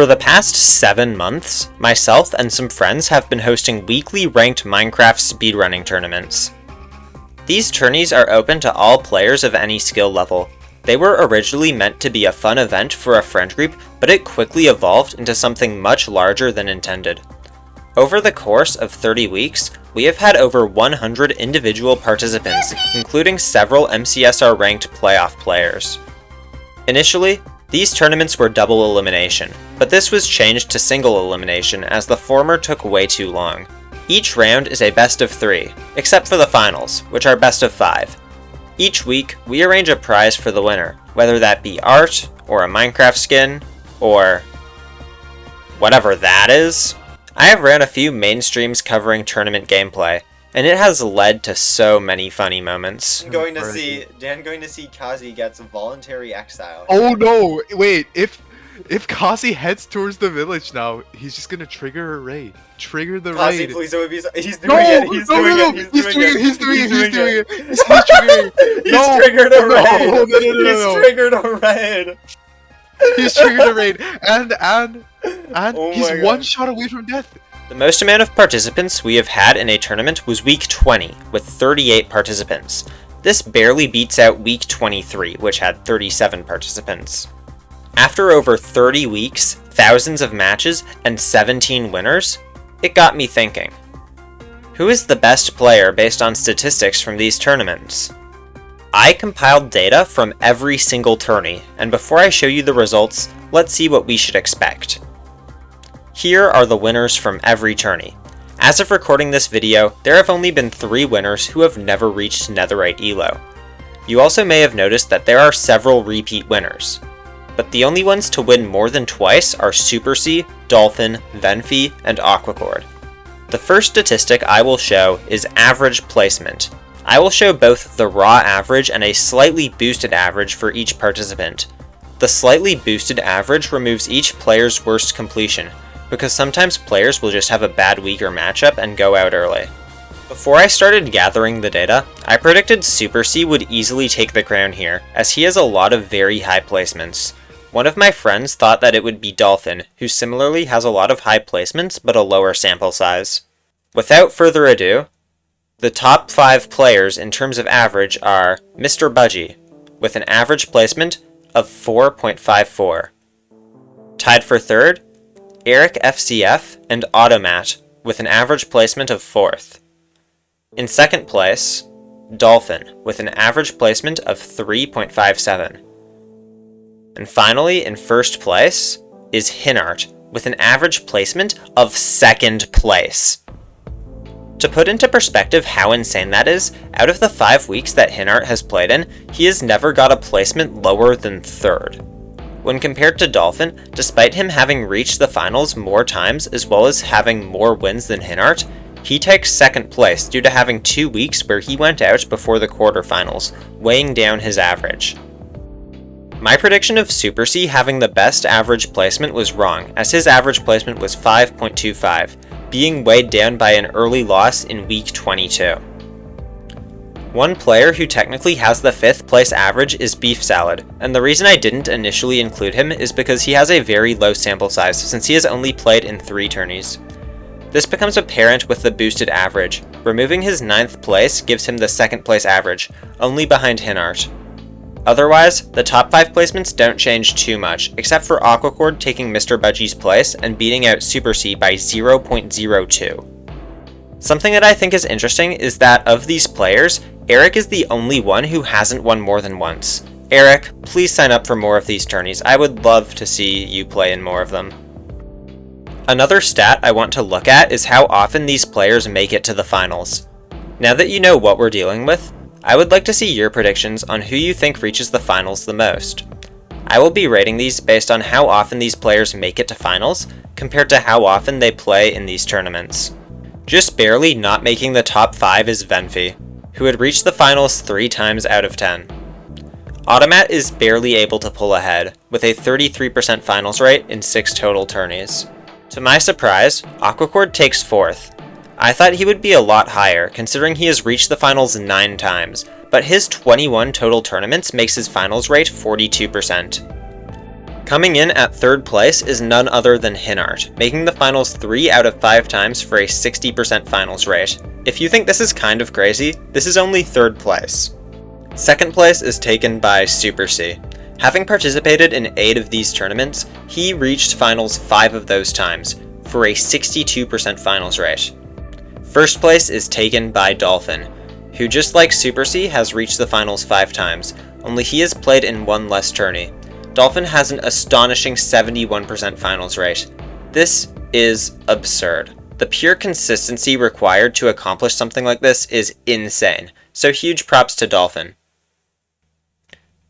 For the past 7 months, myself and some friends have been hosting weekly ranked Minecraft speedrunning tournaments. These tourneys are open to all players of any skill level. They were originally meant to be a fun event for a friend group, but it quickly evolved into something much larger than intended. Over the course of 30 weeks, we have had over 100 individual participants, including several MCSR ranked playoff players. Initially, these tournaments were double elimination, but this was changed to single elimination as the former took way too long. Each round is a best of 3, except for the finals, which are best of 5. Each week, we arrange a prize for the winner, whether that be art, or a Minecraft skin, or whatever that is. I have ran a few mainstreams covering tournament gameplay, and it has led to so many funny moments. Dan going to see Kazi gets voluntary exile. Oh no! Wait, if Kazi heads towards the village now, he's just gonna trigger a raid. Trigger the Kazi, raid. please don't be. He's doing it. He's doing it. He's doing it. He's triggering. He's triggered a raid. No. He's triggered a raid. He's triggered a raid, and Oh he's my God. one shot away from death. The most amount of participants we have had in a tournament was week 20, with 38 participants. This barely beats out week 23, which had 37 participants. After over 30 weeks, thousands of matches, and 17 winners, it got me thinking. Who is the best player based on statistics from these tournaments? I compiled data from every single tourney, and before I show you the results, let's see what we should expect. Here are the winners from every tourney. As of recording this video, there have only been 3 winners who have never reached Netherite Elo. You also may have noticed that there are several repeat winners, but the only ones to win more than twice are Super C, Dolphin, Venfi, and Aquacord. The first statistic I will show is average placement. I will show both the raw average and a slightly boosted average for each participant. The slightly boosted average removes each player's worst completion, because sometimes players will just have a bad week or matchup and go out early. Before I started gathering the data, I predicted Super C would easily take the crown here, as he has a lot of very high placements. One of my friends thought that it would be Dolphin, who similarly has a lot of high placements but a lower sample size. Without further ado, the top 5 players in terms of average are Mr. Budgie, with an average placement of 4.54. Tied for third, Eric FCF and Automat, with an average placement of 4th. In second place, Dolphin, with an average placement of 3.57. And finally, in first place, is Hinart, with an average placement of 2nd place. To put into perspective how insane that is, out of the 5 weeks that Hinart has played in, he has never got a placement lower than 3rd. When compared to Dolphin, despite him having reached the finals more times as well as having more wins than Hinart, he takes 2nd place due to having 2 weeks where he went out before the quarterfinals, weighing down his average. My prediction of Super C having the best average placement was wrong, as his average placement was 5.25, being weighed down by an early loss in week 22. One player who technically has the 5th place average is Beef Salad, and the reason I didn't initially include him is because he has a very low sample size since he has only played in 3 tourneys. This becomes apparent with the boosted average. Removing his 9th place gives him the 2nd place average, only behind Hinart. Otherwise, the top 5 placements don't change too much, except for Aquacord taking Mr. Budgie's place and beating out Super C by 0.02. Something that I think is interesting is that of these players, Eric is the only one who hasn't won more than once. Eric, please sign up for more of these tourneys. I would love to see you play in more of them. Another stat I want to look at is how often these players make it to the finals. Now that you know what we're dealing with, I would like to see your predictions on who you think reaches the finals the most. I will be rating these based on how often these players make it to finals, compared to how often they play in these tournaments. Just barely not making the top 5 is Venfi, who had reached the finals 3 times out of 10. Automat is barely able to pull ahead, with a 33% finals rate in 6 total tourneys. To my surprise, Aquacord takes 4th. I thought he would be a lot higher, considering he has reached the finals 9 times, but his 21 total tournaments makes his finals rate 42%. Coming in at 3rd place is none other than Hinart, making the finals 3 out of 5 times for a 60% finals rate. If you think this is kind of crazy, this is only 3rd place. 2nd place is taken by Super C. Having participated in 8 of these tournaments, he reached finals 5 of those times, for a 62% finals rate. 1st place is taken by Dolphin, who just like Super C has reached the finals 5 times, only he has played in 1 less tourney. Dolphin has an astonishing 71% finals rate. This is absurd. The pure consistency required to accomplish something like this is insane, so huge props to Dolphin.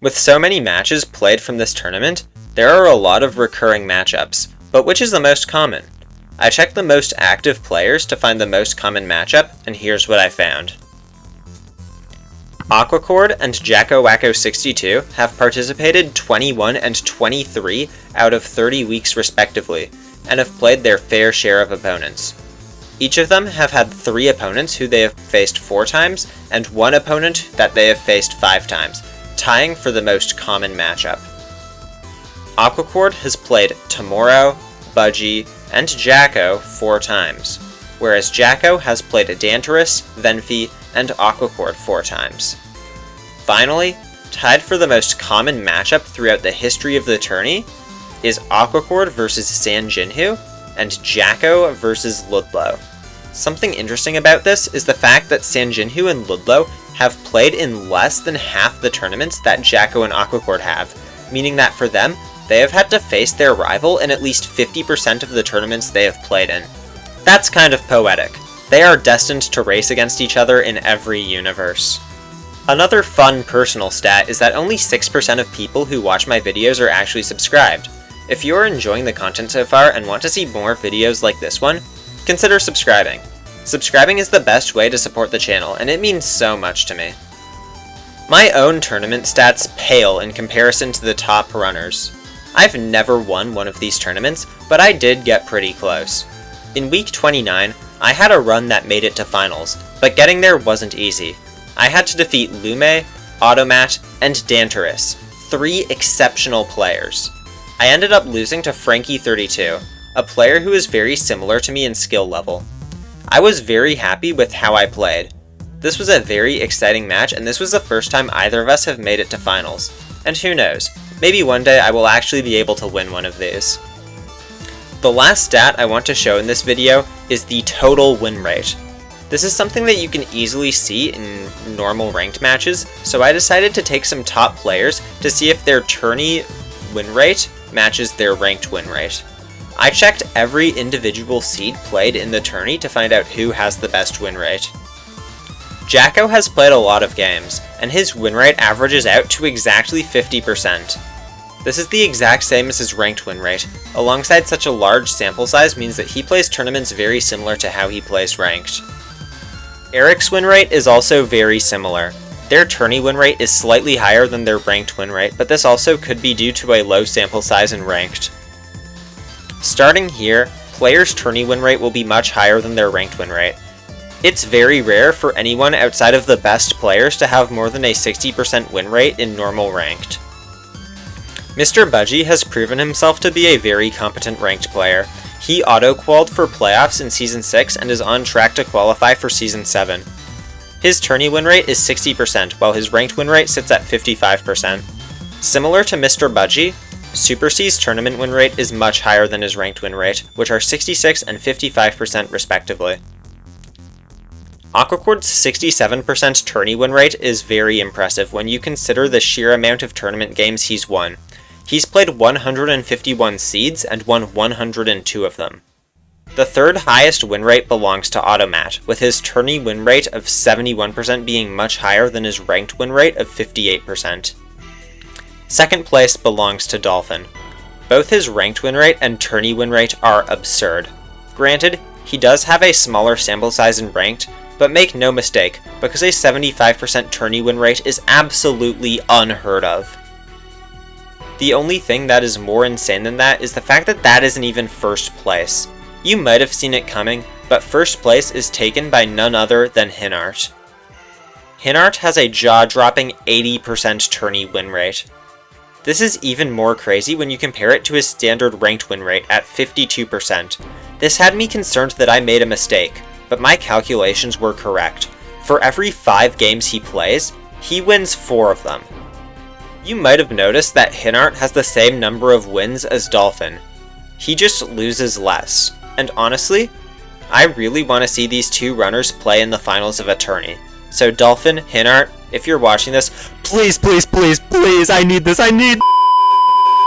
With so many matches played from this tournament, there are a lot of recurring matchups, but which is the most common? I checked the most active players to find the most common matchup, and here's what I found. Aquacord and JackoWacko62 have participated 21 and 23 out of 30 weeks respectively, and have played their fair share of opponents. Each of them have had 3 opponents who they have faced 4 times, and 1 opponent that they have faced 5 times, tying for the most common matchup. Aquacord has played Tomorrow, Budgie, and Jacko 4 times, whereas Jacko has played Danterous, Venfi, and Aquacord 4 times. Finally, tied for the most common matchup throughout the history of the tourney is Aquacord versus San Jinhu and Jacko versus Ludlow. Something interesting about this is the fact that San Jinhu and Ludlow have played in less than half the tournaments that Jacko and Aquacord have, meaning that for them, they have had to face their rival in at least 50% of the tournaments they have played in. That's kind of poetic. They are destined to race against each other in every universe. Another fun personal stat is that only 6% of people who watch my videos are actually subscribed. If you're enjoying the content so far and want to see more videos like this one, consider subscribing. Subscribing is the best way to support the channel, and it means so much to me. My own tournament stats pale in comparison to the top runners. I've never won one of these tournaments, but I did get pretty close. In week 29, I had a run that made it to finals, but getting there wasn't easy. I had to defeat Lume, Automat, and Danterous, 3 exceptional players. I ended up losing to Frankie32, a player who is very similar to me in skill level. I was very happy with how I played. This was a very exciting match, and this was the first time either of us have made it to finals. And who knows, maybe one day I will actually be able to win one of these. The last stat I want to show in this video is the total win rate. This is something that you can easily see in normal ranked matches, so I decided to take some top players to see if their tourney win rate matches their ranked win rate. I checked every individual seed played in the tourney to find out who has the best win rate. Jacko has played a lot of games, and his win rate averages out to exactly 50%. This is the exact same as his ranked win rate. Alongside such a large sample size means that he plays tournaments very similar to how he plays ranked. Eric's win rate is also very similar. Their tourney win rate is slightly higher than their ranked win rate, but this also could be due to a low sample size in ranked. Starting here, players' tourney win rate will be much higher than their ranked win rate. It's very rare for anyone outside of the best players to have more than a 60% win rate in normal ranked. Mr. Budgie has proven himself to be a very competent ranked player. He auto-qualified for playoffs in Season 6 and is on track to qualify for Season 7. His tourney win rate is 60%, while his ranked win rate sits at 55%. Similar to Mr. Budgie, Super C's tournament win rate is much higher than his ranked win rate, which are 66 and 55% respectively. Aquacord's 67% tourney win rate is very impressive when you consider the sheer amount of tournament games he's won. He's played 151 seeds and won 102 of them. The third highest win rate belongs to Automat, with his tourney win rate of 71% being much higher than his ranked win rate of 58%. Second place belongs to Dolphin. Both his ranked win rate and tourney win rate are absurd. Granted, he does have a smaller sample size in ranked, but make no mistake, because a 75% tourney win rate is absolutely unheard of. The only thing that is more insane than that is the fact that that isn't even first place. You might have seen it coming, but first place is taken by none other than Hinart. Hinart has a jaw-dropping 80% tourney win rate. This is even more crazy when you compare it to his standard ranked win rate at 52%. This had me concerned that I made a mistake, but my calculations were correct. For every 5 games he plays, he wins 4 of them. You might have noticed that Hinart has the same number of wins as Dolphin. He just loses less. And honestly, I really want to see these 2 runners play in the finals of a tourney. So Dolphin, Hinart, if you're watching this, please, please, please, please, I need this, I need...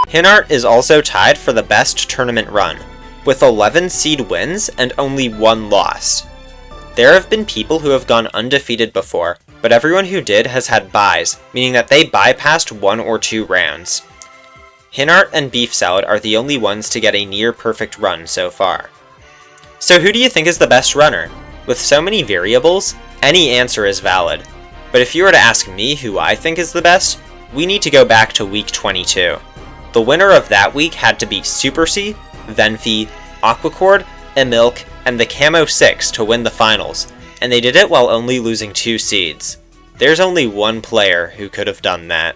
Hinart is also tied for the best tournament run, with 11 seed wins and only 1 loss. There have been people who have gone undefeated before, but everyone who did has had buys, meaning that they bypassed 1 or 2 rounds. Hinart and Beef Salad are the only ones to get a near-perfect run so far. So who do you think is the best runner? With so many variables, any answer is valid. But if you were to ask me who I think is the best, we need to go back to week 22. The winner of that week had to beat Super C, Venfi, Aquacord, Emilk, and the Camo 6 to win the finals, and they did it while only losing 2 seeds. There's only one player who could have done that.